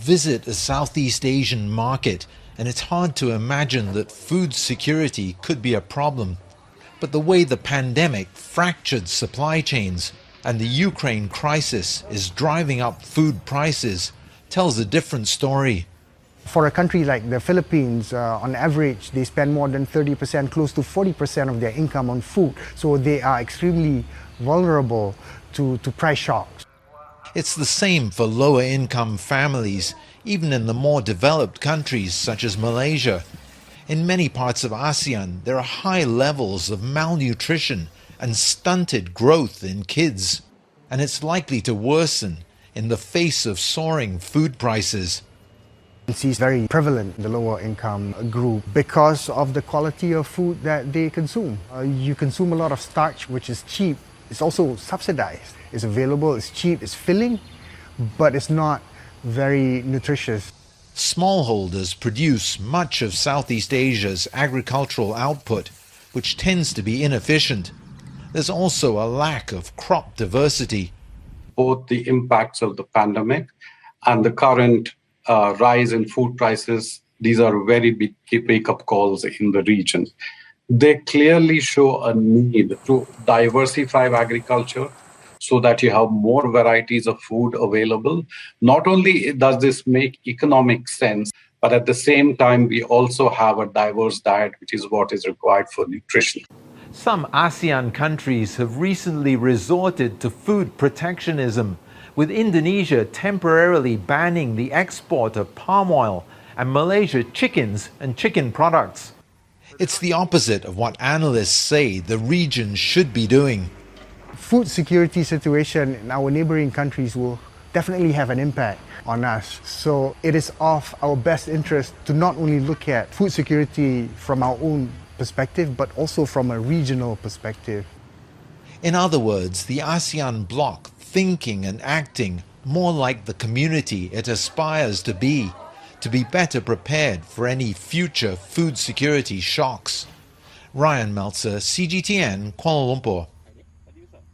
visit a Southeast Asian market, and it's hard to imagine that food security could be a problem. But the way the pandemic fractured supply chains and the Ukraine crisis is driving up food prices tells a different story. For a country like the Philippines, on average, they spend more than 30%, close to 40% of their income on food. So they are extremely vulnerable to price shocks. It's the same for lower income families, even in the more developed countries such as Malaysia. In many parts of ASEAN, there are high levels of malnutrition and stunted growth in kids. And it's likely to worsen in the face of soaring food prices. It's very prevalent in the lower income group because of the quality of food that they consume. You consume a lot of starch, which is cheap. It's also subsidized. It's available, it's cheap, it's filling, but it's not very nutritious. Smallholders produce much of Southeast Asia's agricultural output, which tends to be inefficient. There's also a lack of crop diversity. Both the impacts of the pandemic and the current rise in food prices, these are very big wake-up calls in the region. They clearly show a need to diversify agriculture so that you have more varieties of food available. Not only does this make economic sense, but at the same time, we also have a diverse diet, which is what is required for nutrition. Some ASEAN countries have recently resorted to food protectionism, with Indonesia temporarily banning the export of palm oil and Malaysia chickens and chicken products. It's the opposite of what analysts say the region should be doing. Food security situation in our neighboring countries will definitely have an impact on us. So it is of our best interest to not only look at food security from our own perspective, but also from a regional perspective. In other words, the ASEAN bloc thinking and acting more like the community it aspires to be better prepared for any future food security shocks. Rian Maelzer, CGTN, Kuala Lumpur.